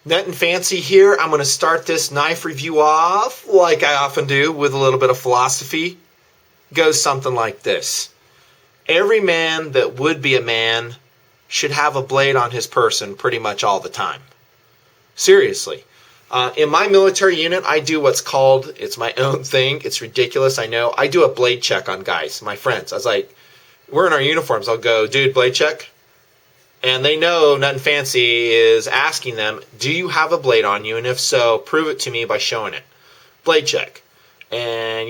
Nutnfancy here. I'm going to start this knife review off, like I often do, with a little bit of philosophy. It goes something like this. Every man that would be a man should have a blade on his person pretty much all the time. Seriously. In my military unit, I do what's called, it's my own thing. It's ridiculous, I know. I do a blade check on guys, my friends. I was like, we're in our uniforms. I'll go, dude, blade check. And they know Nutnfancy is asking them, do you have a blade on you? And if so, prove it to me by showing it. Blade check. And,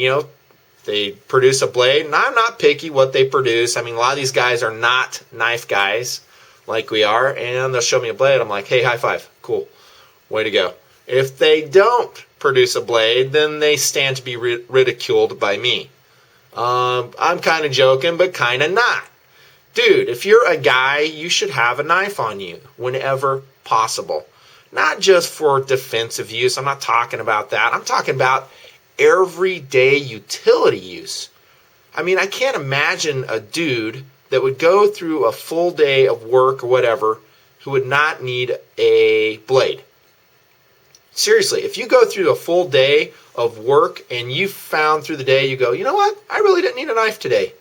they produce a blade. And I'm not picky what they produce. I mean, a lot of these guys are not knife guys like we are. And they'll show me a blade. I'm like, hey, high five. Cool. Way to go. If they don't produce a blade, then they stand to be ridiculed by me. I'm kind of joking, but kind of not. Dude, if you're a guy, you should have a knife on you whenever possible. Not just for defensive use. I'm not talking about that. I'm talking about everyday utility use. I mean, I can't imagine a dude that would go through a full day of work or whatever who would not need a blade. Seriously, if you go through a full day of work and you found through the day, you go, you know what? I really didn't need a knife today.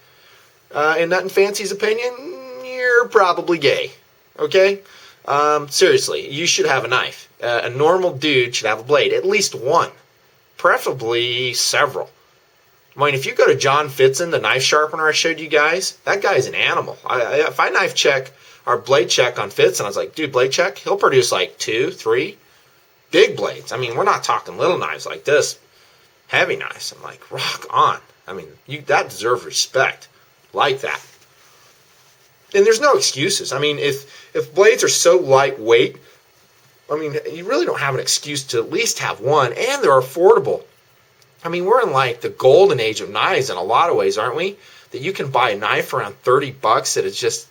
In Nutnfancy's opinion, you're probably gay. Okay? Seriously, you should have a knife. A normal dude should have a blade. At least one. Preferably several. I mean, if you go to John Fitzen, the knife sharpener I showed you guys, that guy's an animal. If I knife check or blade check on Fitzen, I was like, dude, blade check? He'll produce like 2, 3 big blades. I mean, we're not talking little knives like this. Heavy knives. I'm like, rock on. I mean, that deserves respect. Like that. And there's no excuses. I mean, if blades are so lightweight, I mean, you really don't have an excuse to at least have one, and they're affordable. I mean, we're in like the golden age of knives in a lot of ways, aren't we? That you can buy a knife for around $30 that is just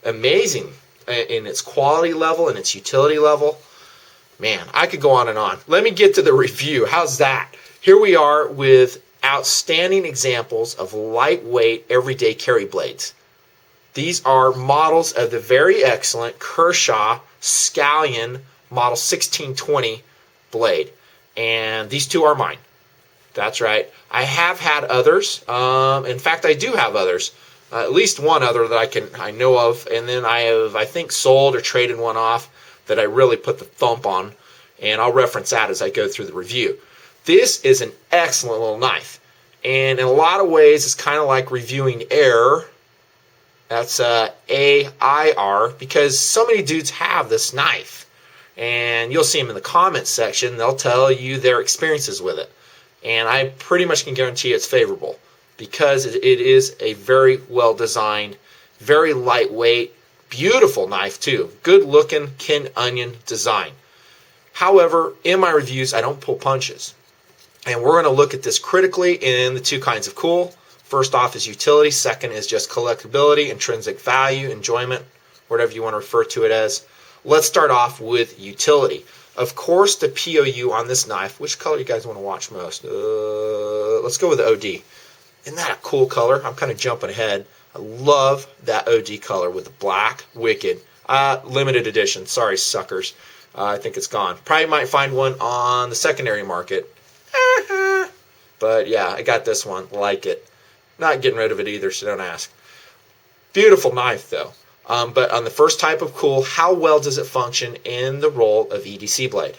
amazing in its quality level and its utility level. Man, I could go on and on. Let me get to the review. How's that? Here we are with outstanding examples of lightweight everyday carry blades. These are models of the very excellent Kershaw Scallion model 1620 blade. And these two are mine. That's right. I have had others. In fact, I do have others. At least one other that I know of. And then I have, I think, sold or traded one off that I really put the thump on. And I'll reference that as I go through the review. This is an excellent little knife. And in a lot of ways, it's kind of like reviewing air. That's A-I-R, because so many dudes have this knife. And you'll see them in the comments section. They'll tell you their experiences with it. And I pretty much can guarantee it's favorable, because it is a very well-designed, very lightweight, beautiful knife too. Good-looking kin onion design. However, in my reviews, I don't pull punches. And we're going to look at this critically in the two kinds of cool. First off is utility. Second is just collectibility, intrinsic value, enjoyment, whatever you want to refer to it as. Let's start off with utility. Of course, the POU on this knife, which color do you guys want to watch most? Let's go with the OD. Isn't that a cool color? I'm kind of jumping ahead. I love that OD color with the black. Wicked. Limited edition. Sorry, suckers. I think it's gone. Probably might find one on the secondary market. But yeah, I got this one. Like it. Not getting rid of it either, so don't ask. Beautiful knife, though. But on the first type of cool, how well does it function in the role of EDC blade?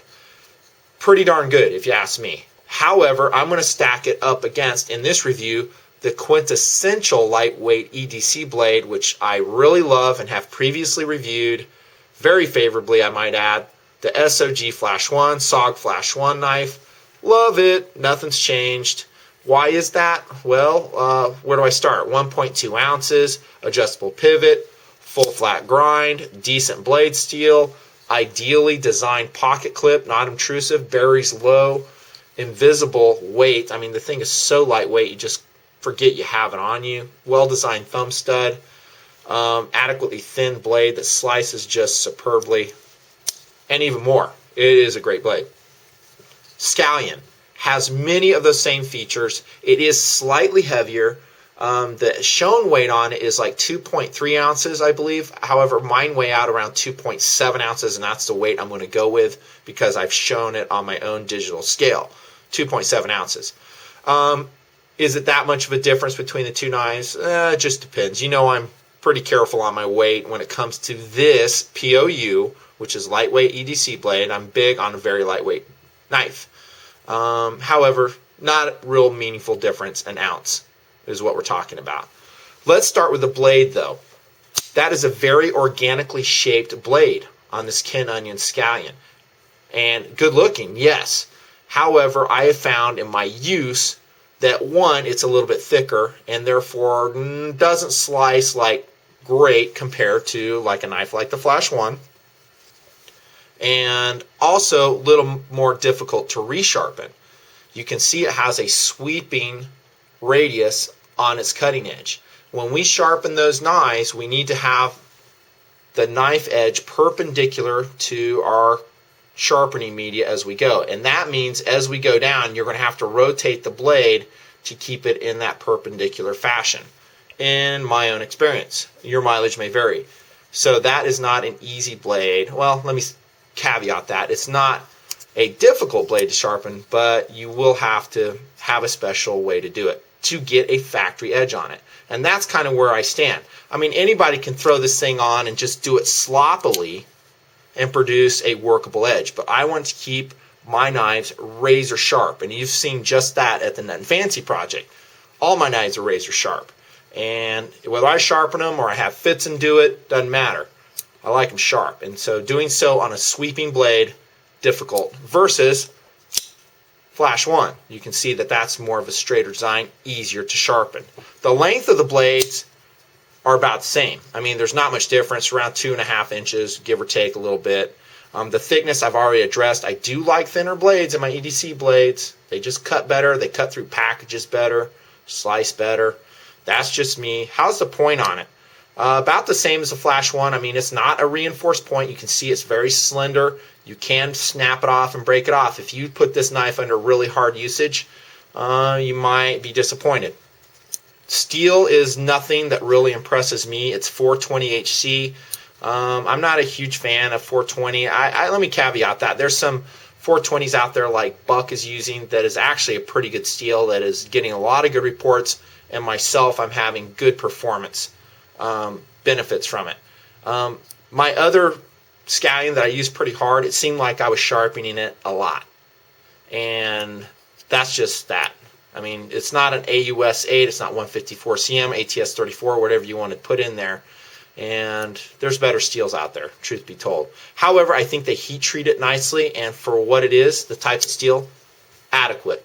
Pretty darn good, if you ask me. However, I'm going to stack it up against, in this review, the quintessential lightweight EDC blade, which I really love and have previously reviewed, very favorably, I might add, the SOG Flash 1, SOG Flash 1 knife. Love it. Nothing's changed. Why is that? Well, where do I start? 1.2 ounces, adjustable pivot, full flat grind, decent blade steel, ideally designed pocket clip, not intrusive, buries low, invisible weight. I mean, the thing is so lightweight, you just forget you have it on you. Well-designed thumb stud, adequately thin blade that slices just superbly, and even more. It is a great blade. Scallion has many of those same features. It is slightly heavier, The shown weight on it is like 2.3 ounces, I believe. However, mine weigh out around 2.7 ounces, and that's the weight I'm going to go with because I've shown it on my own digital scale, 2.7 ounces. Is it that much of a difference between the two knives? It just depends. You know, I'm pretty careful on my weight when it comes to this POU, which is lightweight EDC blade. I'm big on a very lightweight knife. However, not a real meaningful difference, an ounce is what we're talking about. Let's start with the blade, though. That is a very organically shaped blade on this Ken Onion Scallion. And good looking, yes. However, I have found in my use that, one, it's a little bit thicker and therefore doesn't slice like great compared to like a knife like the Flash 1. And also a little more difficult to resharpen. You can see it has a sweeping radius on its cutting edge. When we sharpen those knives, we need to have the knife edge perpendicular to our sharpening media as we go. And that means as we go down, you're going to have to rotate the blade to keep it in that perpendicular fashion. In my own experience, your mileage may vary. So that is not an easy blade. Well, let me caveat that. It's not a difficult blade to sharpen, but you will have to have a special way to do it to get a factory edge on it. And that's kind of where I stand. I mean, anybody can throw this thing on and just do it sloppily and produce a workable edge, but I want to keep my knives razor sharp, and you've seen just that at the Nutnfancy project. All my knives are razor sharp, and whether I sharpen them or I have fits and do it, doesn't matter. I like them sharp, and so doing so on a sweeping blade, difficult, versus Flash 1. You can see that that's more of a straighter design, easier to sharpen. The length of the blades are about the same. I mean, there's not much difference, around 2.5 inches, give or take a little bit. The thickness I've already addressed. I do like thinner blades in my EDC blades. They just cut better. They cut through packages better, slice better. That's just me. How's the point on it? About the same as the Flash 1. I mean, it's not a reinforced point. You can see it's very slender. You can snap it off and break it off. If you put this knife under really hard usage, you might be disappointed. Steel is nothing that really impresses me. It's 420 HC. I'm not a huge fan of 420. Let me caveat that. There's some 420s out there like Buck is using that is actually a pretty good steel that is getting a lot of good reports, and myself, I'm having good performance benefits from it. My other Scallion that I used pretty hard, it seemed like I was sharpening it a lot. And that's just that. I mean, it's not an AUS 8, it's not 154 CM, ATS 34, whatever you want to put in there. And there's better steels out there, truth be told. However, I think they heat treat it nicely, and for what it is, the type of steel, adequate.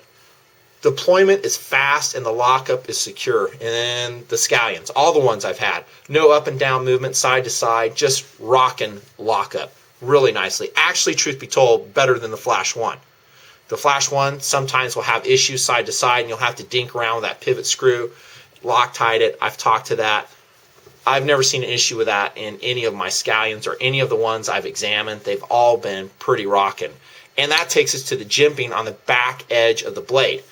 Deployment is fast and the lockup is secure. And the Scallions, all the ones I've had, no up and down movement, side to side, just rocking lockup really nicely. Actually, truth be told, better than the Flash 1. The Flash 1 sometimes will have issues side to side, and you'll have to dink around with that pivot screw, Loctite it. I've talked to that. I've never seen an issue with that in any of my Scallions or any of the ones I've examined. They've all been pretty rocking. And that takes us to the jimping on the back edge of the blade.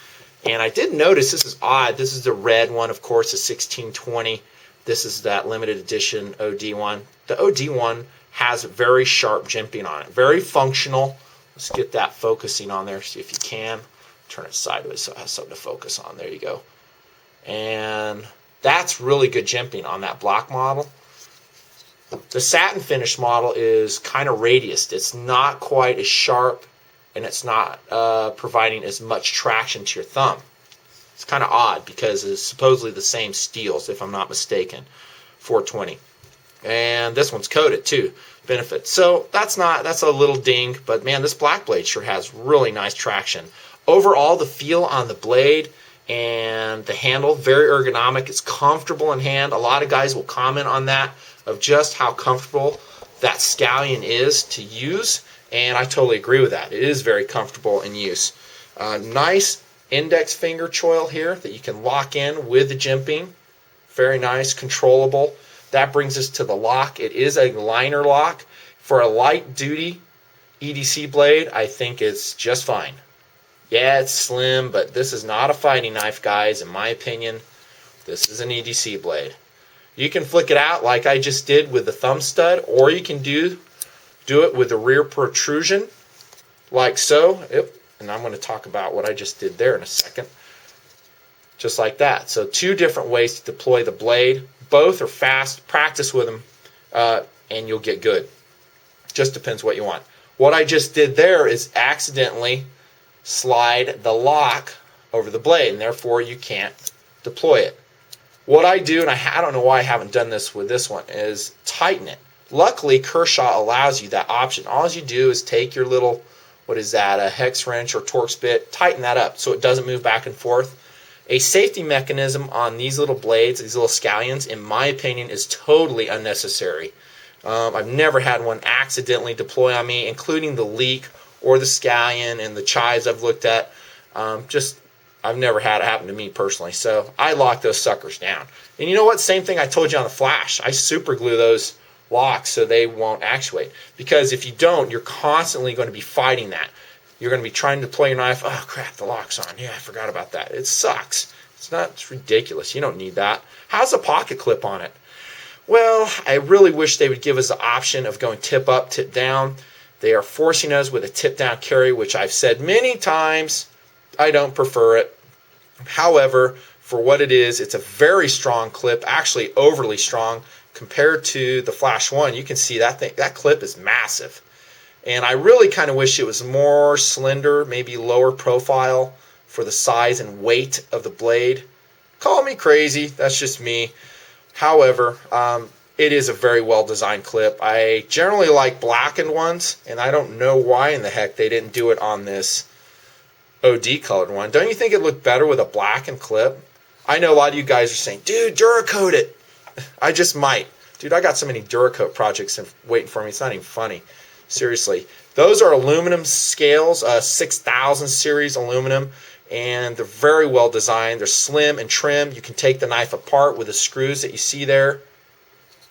And I did notice, this is odd, this is the red one, of course, the 1620. This is that limited edition OD one. The OD one has very sharp jimping on it, very functional. Let's get that focusing on there, see if you can. Turn it sideways so it has something to focus on. There you go. And that's really good jimping on that block model. The satin finish model is kind of radiused. It's not quite as sharp, and it's not providing as much traction to your thumb. It's kind of odd because it's supposedly the same steels, if I'm not mistaken, 420. And this one's coated too, benefit. So that's a little ding, but man, this black blade sure has really nice traction. Overall, the feel on the blade and the handle, very ergonomic. It's comfortable in hand. A lot of guys will comment on that, of just how comfortable that Scallion is to use, and I totally agree with that. It is very comfortable in use. Nice index finger choil here that you can lock in with the jimping. Very nice, controllable. That brings us to the lock. It is a liner lock. For a light duty EDC blade, I think it's just fine. Yeah, it's slim, but this is not a fighting knife, guys, in my opinion. This is an EDC blade. You can flick it out like I just did with the thumb stud, or you can do it with the rear protrusion, like so. Yep. And I'm going to talk about what I just did there in a second. Just like that. So 2 different ways to deploy the blade. Both are fast. Practice with them, and you'll get good. Just depends what you want. What I just did there is accidentally slide the lock over the blade, and therefore you can't deploy it. What I do, and I don't know why I haven't done this with this one, is tighten it. Luckily, Kershaw allows you that option. All you do is take your little, what is that, a hex wrench or Torx bit, tighten that up so it doesn't move back and forth. A safety mechanism on these little blades, these little scallions, in my opinion, is totally unnecessary. I've never had one accidentally deploy on me, including the leak or the scallion and the chives I've looked at. I've never had it happen to me personally, so I lock those suckers down. And you know what? Same thing I told you on the flash. I super glue those locks so they won't actuate. Because if you don't, you're constantly going to be fighting that. You're going to be trying to deploy your knife. Oh, crap, the lock's on. Yeah, I forgot about that. It sucks. It's ridiculous. You don't need that. How's the pocket clip on it? Well, I really wish they would give us the option of going tip up, tip down. They are forcing us with a tip down carry, which I've said many times. I don't prefer it. However, for what it is, it's a very strong clip, actually overly strong compared to the Flash 1. You can see that clip is massive. And I really kind of wish it was more slender, maybe lower profile for the size and weight of the blade. Call me crazy, that's just me. However, it is a very well designed clip. I generally like blackened ones, and I don't know why in the heck they didn't do it on this OD colored one. Don't you think it looked better with a blackened clip? I know a lot of you guys are saying, dude, Duracoat it. I just might. Dude, I got so many Duracoat projects waiting for me, it's not even funny. Seriously. Those are aluminum scales, 6000 series aluminum, and they're very well designed. They're slim and trim. You can take the knife apart with the screws that you see there.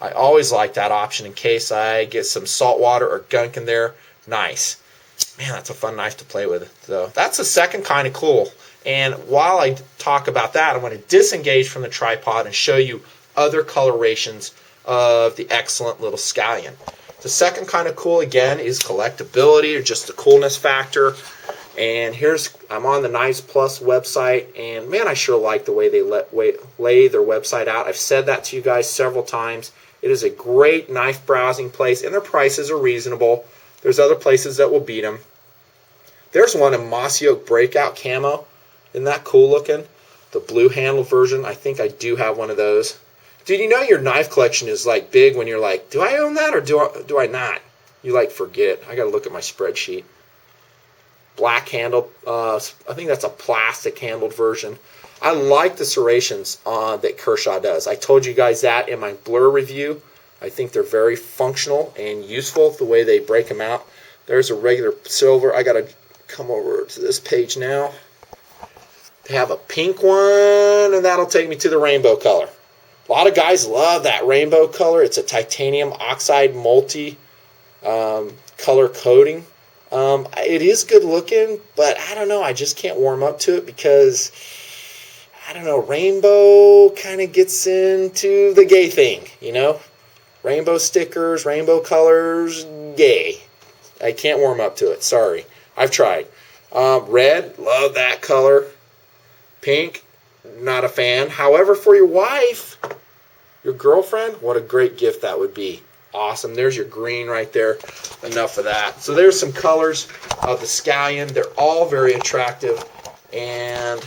I always like that option in case I get some salt water or gunk in there. Nice. Man, that's a fun knife to play with. So that's the second kind of cool. And while I talk about that, I want to disengage from the tripod and show you other colorations of the excellent little scallion. The second kind of cool, again, is collectability, or just the coolness factor. And I'm on the Knives Plus website, and man, I sure like the way they lay their website out. I've said that to you guys several times. It is a great knife browsing place, and their prices are reasonable. There's other places that will beat them. There's one in Mossy Oak Breakout Camo. Isn't that cool looking? The blue handle version. I think I do have one of those. Dude, you know your knife collection is like big when you're like, do I own that or do I not? You like forget. I got to look at my spreadsheet. Black handle. I think that's a plastic handled version. I like the serrations that Kershaw does. I told you guys that in my blur review. I think they're very functional and useful the way they break them out. There's a regular silver. I got to come over to this page now. They have a pink one, and that'll take me to the rainbow color. A lot of guys love that rainbow color. It's a titanium oxide multi color coating. It is good looking, but I don't know. I just can't warm up to it because, I don't know, rainbow kind of gets into the gay thing, you know? Rainbow stickers, rainbow colors, gay. I can't warm up to it. Sorry. I've tried. Red, love that color. Pink, not a fan. However, for your wife, your girlfriend, what a great gift that would be. Awesome. There's your green right there. Enough of that. So there's some colors of the scallion. They're all very attractive and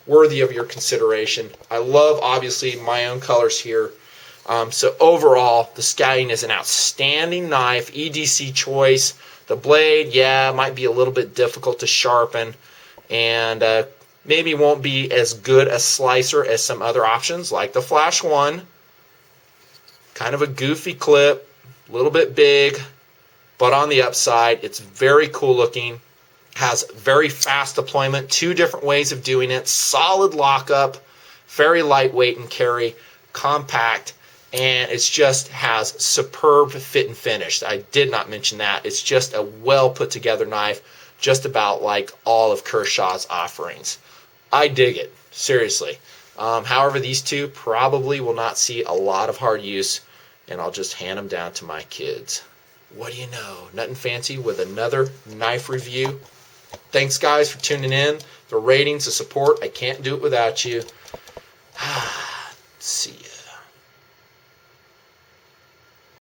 worthy of your consideration. I love, obviously, my own colors here. So overall, the scallion is an outstanding knife, EDC choice. The blade, yeah, might be a little bit difficult to sharpen, and maybe won't be as good a slicer as some other options, like the Flash 1. Kind of a goofy clip, a little bit big, but on the upside, it's very cool looking. Has very fast deployment, 2 different ways of doing it, solid lockup, very lightweight and carry, compact, and it just has superb fit and finish. I did not mention that. It's just a well put together knife, just about like all of Kershaw's offerings. I dig it, seriously. However, these two probably will not see a lot of hard use, and I'll just hand them down to my kids. What do you know? Nutnfancy with another knife review. Thanks, guys, for tuning in. The ratings, the support, I can't do it without you.